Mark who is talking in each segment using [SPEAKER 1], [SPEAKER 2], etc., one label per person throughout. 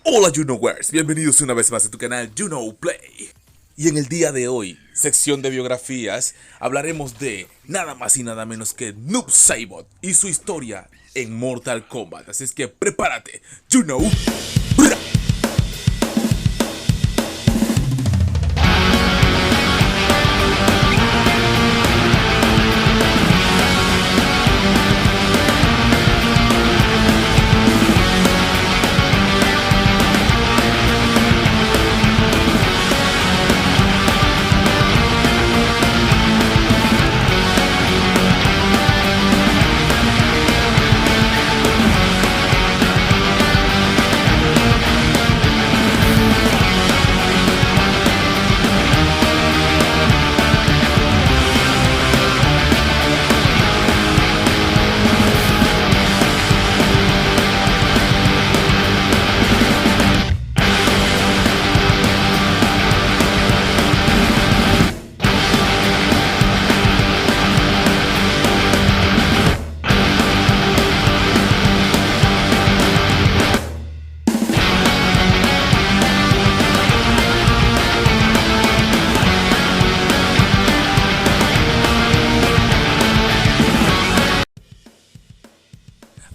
[SPEAKER 1] Hola YouKnowers, bienvenidos una vez más a tu canal YouKnowPlay. Y en el día de hoy, sección de biografías, hablaremos de nada más y nada menos que Noob Saibot y su historia en Mortal Kombat. Así es que prepárate, YouKnow.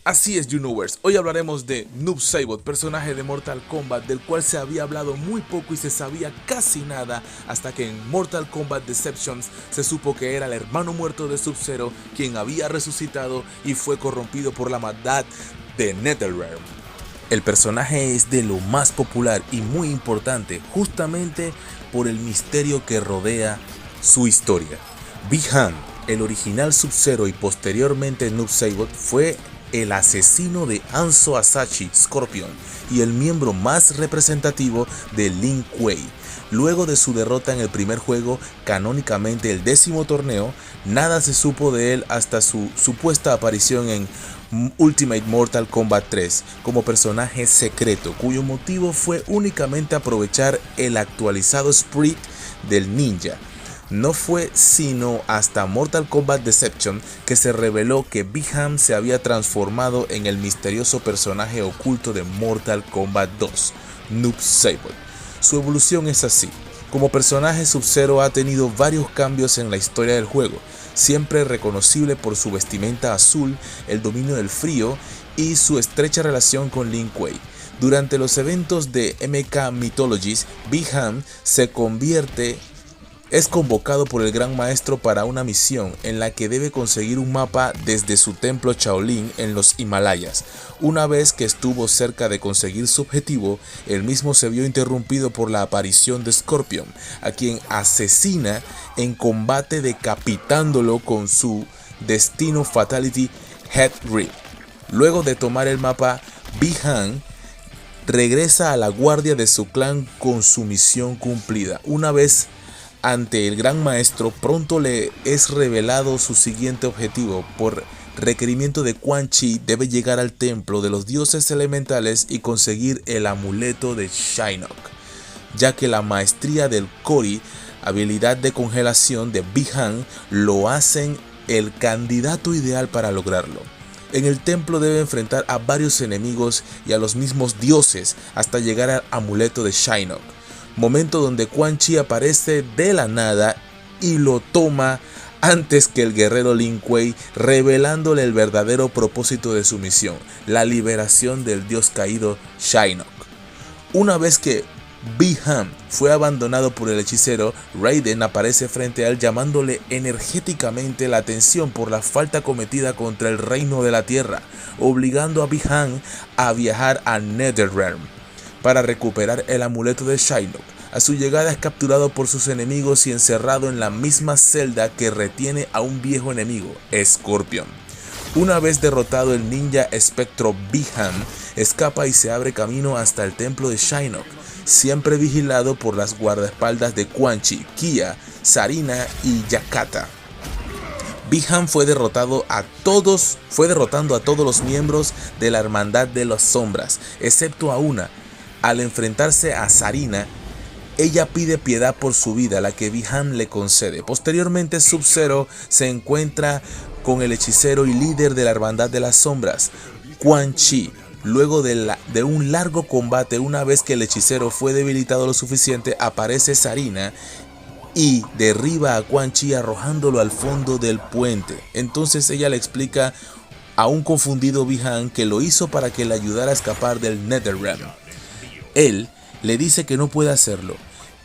[SPEAKER 1] Así es, YouKnowers, hoy hablaremos de Noob Saibot, personaje de Mortal Kombat del cual se había hablado muy poco y se sabía casi nada hasta que en Mortal Kombat Deceptions se supo que era el hermano muerto de Sub-Zero quien había resucitado y fue corrompido por la maldad de NetherRealm. El personaje es de lo más popular y muy importante justamente por el misterio que rodea su historia. Bi-Han, el original Sub-Zero y posteriormente Noob Saibot, fue el asesino de Hanzo Hasashi Scorpion y el miembro más representativo de Lin Kuei. Luego de su derrota en el primer juego, canónicamente el 10º torneo, nada se supo de él hasta su supuesta aparición en Ultimate Mortal Kombat 3 como personaje secreto, cuyo motivo fue únicamente aprovechar el actualizado sprite del ninja. No fue sino hasta Mortal Kombat Deception que se reveló que Bi-Han se había transformado en el misterioso personaje oculto de Mortal Kombat 2, Noob Saibot. Su evolución es así. Como personaje, Sub-Zero ha tenido varios cambios en la historia del juego, siempre reconocible por su vestimenta azul, el dominio del frío y su estrecha relación con Lin Kuei. Durante los eventos de MK Mythologies, Bi-Han es convocado por el Gran Maestro para una misión en la que debe conseguir un mapa desde su templo Shaolin en los Himalayas. Una vez que estuvo cerca de conseguir su objetivo, el mismo se vio interrumpido por la aparición de Scorpion, a quien asesina en combate decapitándolo con su Destino Fatality Head Rip. Luego de tomar el mapa, Bi-Han regresa a la guardia de su clan con su misión cumplida. Una vez ante el Gran Maestro, pronto le es revelado su siguiente objetivo. Por requerimiento de Quan Chi, debe llegar al templo de los dioses elementales y conseguir el amuleto de Shinnok, ya que la maestría del Kori, habilidad de congelación de Bi-Han, lo hacen el candidato ideal para lograrlo. En el templo debe enfrentar a varios enemigos y a los mismos dioses hasta llegar al amuleto de Shinnok, momento donde Quan Chi aparece de la nada y lo toma antes que el guerrero Lin Kuei, revelándole el verdadero propósito de su misión, la liberación del dios caído Shinnok. Una vez que Bi-Han fue abandonado por el hechicero, Raiden aparece frente a él llamándole energéticamente la atención por la falta cometida contra el reino de la tierra, obligando a Bi-Han a viajar a NetherRealm para recuperar el amuleto de Shinnok. A su llegada es capturado por sus enemigos y encerrado en la misma celda que retiene a un viejo enemigo, Scorpion. Una vez derrotado, el ninja espectro Bi-Han escapa y se abre camino hasta el templo de Shinnok, siempre vigilado por las guardaespaldas de Quan Chi, Kia, Sareena y Yakata. Bi-Han fue derrotando a todos los miembros de la Hermandad de las Sombras, excepto a una. Al enfrentarse a Sareena, ella pide piedad por su vida, la que Bi-Han le concede. Posteriormente, Sub-Zero se encuentra con el hechicero y líder de la Hermandad de las Sombras, Quan Chi. Luego de un largo combate, una vez que el hechicero fue debilitado lo suficiente, aparece Sareena y derriba a Quan Chi arrojándolo al fondo del puente. Entonces ella le explica a un confundido Bi-Han que lo hizo para que le ayudara a escapar del NetherRealm. Él le dice que no puede hacerlo,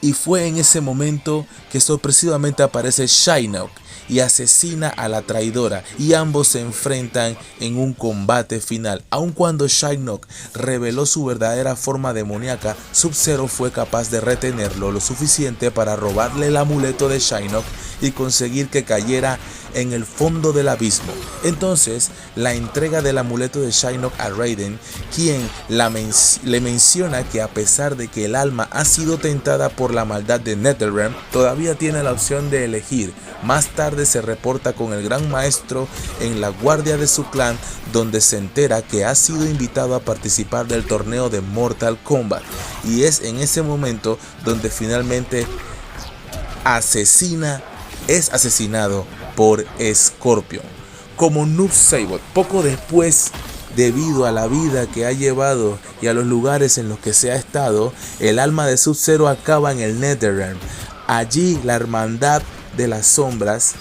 [SPEAKER 1] y fue en ese momento que sorpresivamente aparece Shinnok y asesina a la traidora, y ambos se enfrentan en un combate final. Aun cuando Shinnok reveló su verdadera forma demoníaca, Sub-Zero fue capaz de retenerlo lo suficiente para robarle el amuleto de Shinnok y conseguir que cayera en el fondo del abismo. Entonces, la entrega del amuleto de Shinnok a Raiden, quien le menciona que a pesar de que el alma ha sido tentada por la maldad de NetherRealm, todavía tiene la opción de elegir. Más tarde se reporta con el Gran Maestro en la guardia de su clan, donde se entera que ha sido invitado a participar del torneo de Mortal Kombat, y es en ese momento donde finalmente es asesinado por Scorpion. Como Noob Saibot, poco después, debido a la vida que ha llevado y a los lugares en los que se ha estado, el alma de Sub-Zero acaba en el NetherRealm. Allí la hermandad de las sombras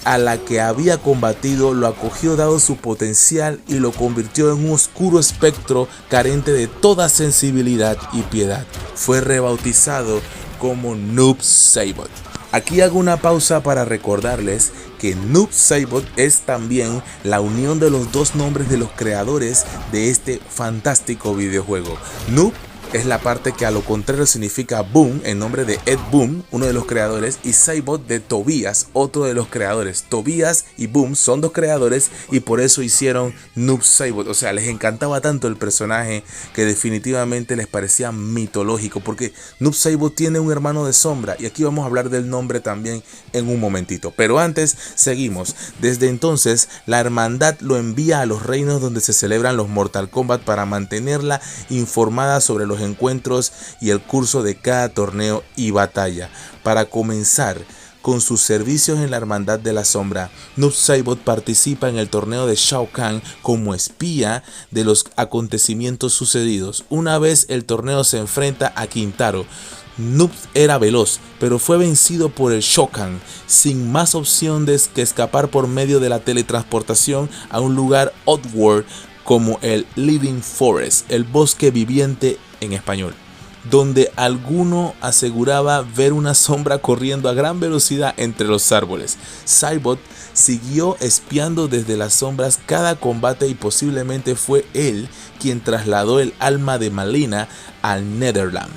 [SPEAKER 1] a la que había combatido lo acogió dado su potencial y lo convirtió en un oscuro espectro carente de toda sensibilidad y piedad. Fue rebautizado como Noob Saibot. Aquí hago una pausa para recordarles que Noob Saibot es también la unión de los dos nombres de los creadores de este fantástico videojuego. Noob es la parte que a lo contrario significa Boom, en nombre de Ed Boon, uno de los creadores, y Saibot de Tobias, otro de los creadores. Tobias y Boom son dos creadores y por eso hicieron Noob Saibot. O sea, les encantaba tanto el personaje que definitivamente les parecía mitológico, porque Noob Saibot tiene un hermano de sombra, y aquí vamos a hablar del nombre también en un momentito. Pero antes, seguimos. Desde entonces, la hermandad lo envía a los reinos donde se celebran los Mortal Kombat para mantenerla informada sobre los encuentros y el curso de cada torneo y batalla. Para comenzar con sus servicios en la Hermandad de la Sombra, Noob Saibot participa en el torneo de Shao Kahn como espía de los acontecimientos sucedidos. Una vez el torneo se enfrenta a Kintaro, Noob era veloz, pero fue vencido por el Shokan, sin más opciones que escapar por medio de la teletransportación a un lugar oddworld como el Living Forest, el bosque viviente en español, donde alguno aseguraba ver una sombra corriendo a gran velocidad entre los árboles. Saibot siguió espiando desde las sombras cada combate y posiblemente fue él quien trasladó el alma de Mileena al NetherRealm.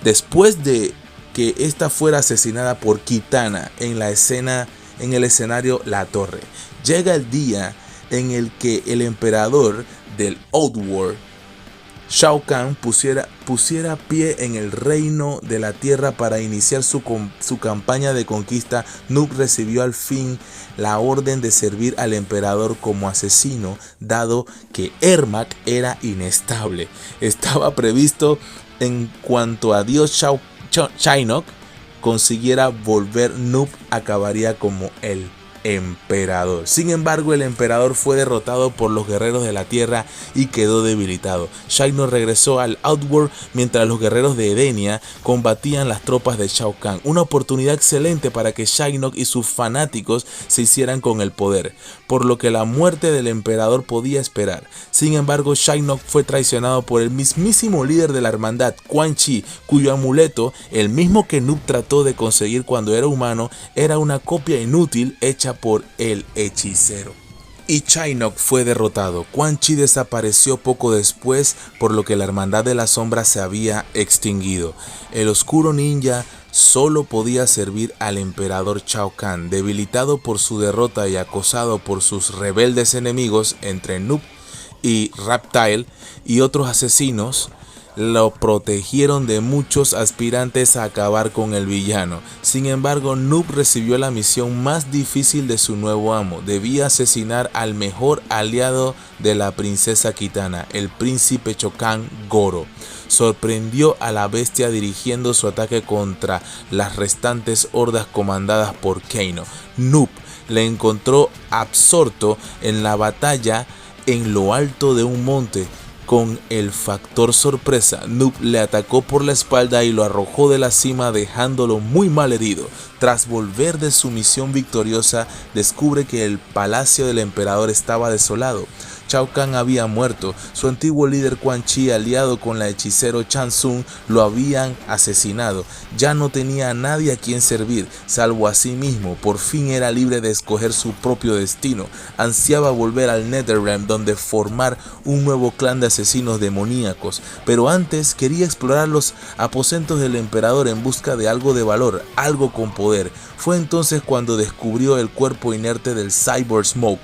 [SPEAKER 1] Después de que ésta fuera asesinada por Kitana en el escenario La Torre, llega el día en el que el emperador del Outworld, Shao Kahn, pusiera pie en el reino de la tierra para iniciar su campaña de conquista. Noob recibió al fin la orden de servir al emperador como asesino, dado que Ermac era inestable. Estaba previsto en cuanto a Dios Shinnok consiguiera volver, Noob acabaría como el emperador. Sin embargo, el emperador fue derrotado por los guerreros de la tierra y quedó debilitado. Shinnok regresó al Outworld mientras los guerreros de Edenia combatían las tropas de Shao Kahn. Una oportunidad excelente para que Shinnok y sus fanáticos se hicieran con el poder, por lo que la muerte del emperador podía esperar. Sin embargo, Shinnok fue traicionado por el mismísimo líder de la hermandad, Quan Chi, cuyo amuleto, el mismo que Noob trató de conseguir cuando era humano, era una copia inútil hecha por el hechicero. Y Shinnok fue derrotado. Quan Chi desapareció poco después, por lo que la hermandad de la sombra se había extinguido. El oscuro ninja solo podía servir al emperador Shao Kahn. Debilitado por su derrota y acosado por sus rebeldes enemigos, entre Noob y Reptile y otros asesinos, lo protegieron de muchos aspirantes a acabar con el villano. Sin embargo, Noob recibió la misión más difícil de su nuevo amo. Debía asesinar al mejor aliado de la princesa Kitana, el príncipe Shokan Goro. Sorprendió a la bestia dirigiendo su ataque contra las restantes hordas comandadas por Kano. Noob le encontró absorto en la batalla en lo alto de un monte. Con el factor sorpresa, Noob le atacó por la espalda y lo arrojó de la cima dejándolo muy mal herido. Tras volver de su misión victoriosa, descubre que el palacio del emperador estaba desolado. Shao Kahn había muerto, su antiguo líder Quan Chi, aliado con la hechicero Shang Tsung, lo habían asesinado. Ya no tenía a nadie a quien servir, salvo a sí mismo. Por fin era libre de escoger su propio destino. Ansiaba volver al Netherrealm, donde formar un nuevo clan de asesinos demoníacos, pero antes quería explorar los aposentos del emperador en busca de algo de valor, algo con poder. Fue entonces cuando descubrió el cuerpo inerte del Cyborg Smoke,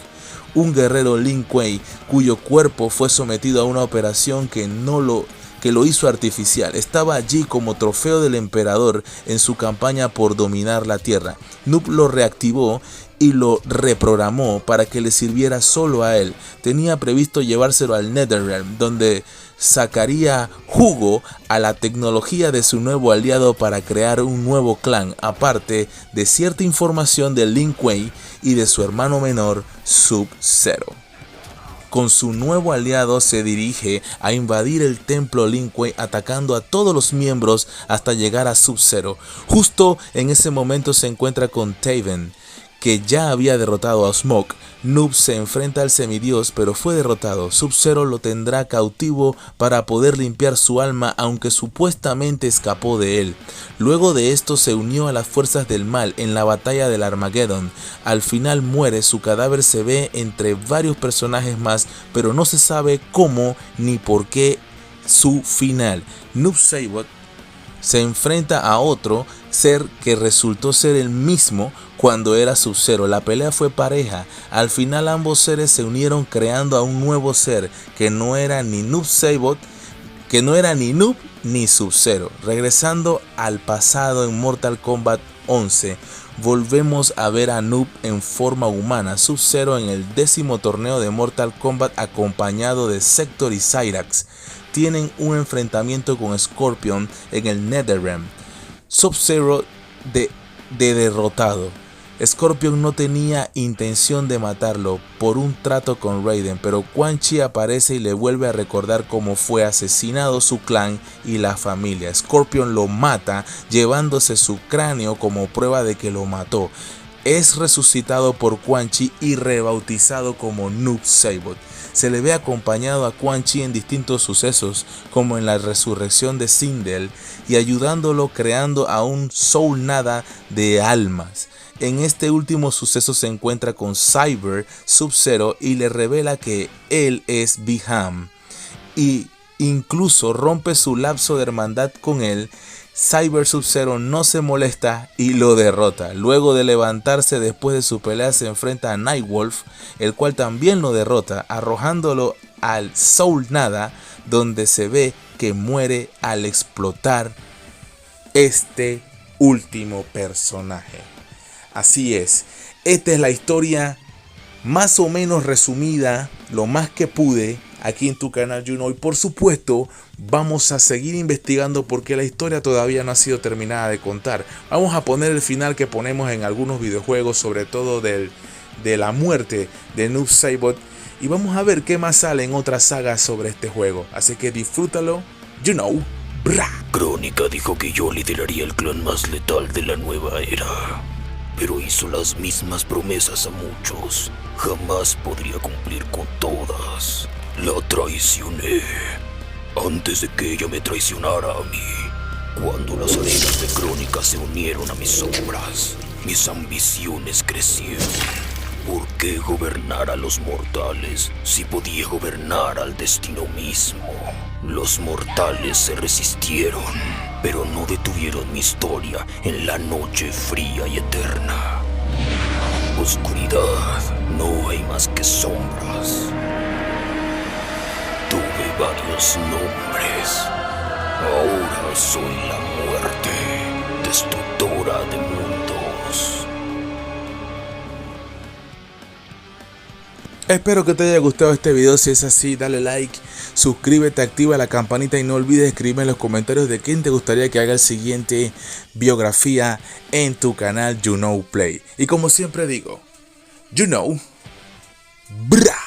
[SPEAKER 1] un guerrero Lin Kuei cuyo cuerpo fue sometido a una operación que lo hizo artificial. Estaba allí como trofeo del emperador en su campaña por dominar la tierra. Noob lo reactivó y lo reprogramó para que le sirviera solo a él. Tenía previsto llevárselo al Netherrealm, donde sacaría jugo a la tecnología de su nuevo aliado para crear un nuevo clan, aparte de cierta información de Lin Kuei y de su hermano menor Sub-Zero. Con su nuevo aliado se dirige a invadir el templo Lin Kuei, atacando a todos los miembros hasta llegar a Sub-Zero. Justo en ese momento se encuentra con Taven, que ya había derrotado a Smoke. Noob se enfrenta al semidios, pero fue derrotado. Sub-Zero lo tendrá cautivo para poder limpiar su alma, aunque supuestamente escapó de él. Luego de esto se unió a las fuerzas del mal en la batalla del Armageddon. Al final muere, su cadáver se ve entre varios personajes más, pero no se sabe cómo ni por qué su final. Noob Saibot se enfrenta a otro ser que resultó ser el mismo cuando era Sub-Zero. La pelea fue pareja. Al final ambos seres se unieron creando a un nuevo ser que no era ni Noob Saibot, que no era ni Noob ni Sub-Zero. Regresando al pasado en Mortal Kombat 11, volvemos a ver a Noob en forma humana. Sub-Zero en el 10º torneo de Mortal Kombat acompañado de Sector y Cyrax tienen un enfrentamiento con Scorpion en el Netherrealm. Sub-Zero de derrotado. Scorpion no tenía intención de matarlo por un trato con Raiden, pero Quan Chi aparece y le vuelve a recordar cómo fue asesinado su clan y la familia. Scorpion lo mata, llevándose su cráneo como prueba de que lo mató. Es resucitado por Quan Chi y rebautizado como Noob Saibot. Se le ve acompañado a Quan Chi en distintos sucesos, como en la resurrección de Sindel, y ayudándolo creando a un Soul Nada de almas. En este último suceso se encuentra con Cyber Sub-Zero y le revela que él es Biham, y incluso rompe su lapso de hermandad con él. Cyber Sub-Zero no se molesta y lo derrota. Luego de levantarse después de su pelea se enfrenta a Nightwolf, el cual también lo derrota, arrojándolo al Soul Nada, donde se ve que muere al explotar este último personaje. Así es, esta es la historia más o menos resumida, lo más que pude, aquí en tu canal Juno, y por supuesto vamos a seguir investigando porque la historia todavía no ha sido terminada de contar. Vamos a poner el final que ponemos en algunos videojuegos, sobre todo de la muerte de Noob Saibot, y vamos a ver qué más sale en otras sagas sobre este juego. Así que disfrútalo, Bra.
[SPEAKER 2] Crónica dijo que yo lideraría el clan más letal de la nueva era, pero hizo las mismas promesas a muchos. Jamás podría cumplir con todas. La traicioné antes de que ella me traicionara a mí. Cuando las arenas de Crónica se unieron a mis sombras, mis ambiciones crecieron. ¿Por qué gobernar a los mortales si podía gobernar al destino mismo? Los mortales se resistieron, pero no detuvieron mi historia en la noche fría y eterna. Oscuridad, no hay más que sombras. Tuve varios nombres. Ahora soy la muerte, destructora de mundos.
[SPEAKER 1] Espero que te haya gustado este video. Si es así, dale like, suscríbete, activa la campanita y no olvides escribirme en los comentarios de quién te gustaría que haga el siguiente biografía en tu canal Juno Play. Y como siempre digo, Bra.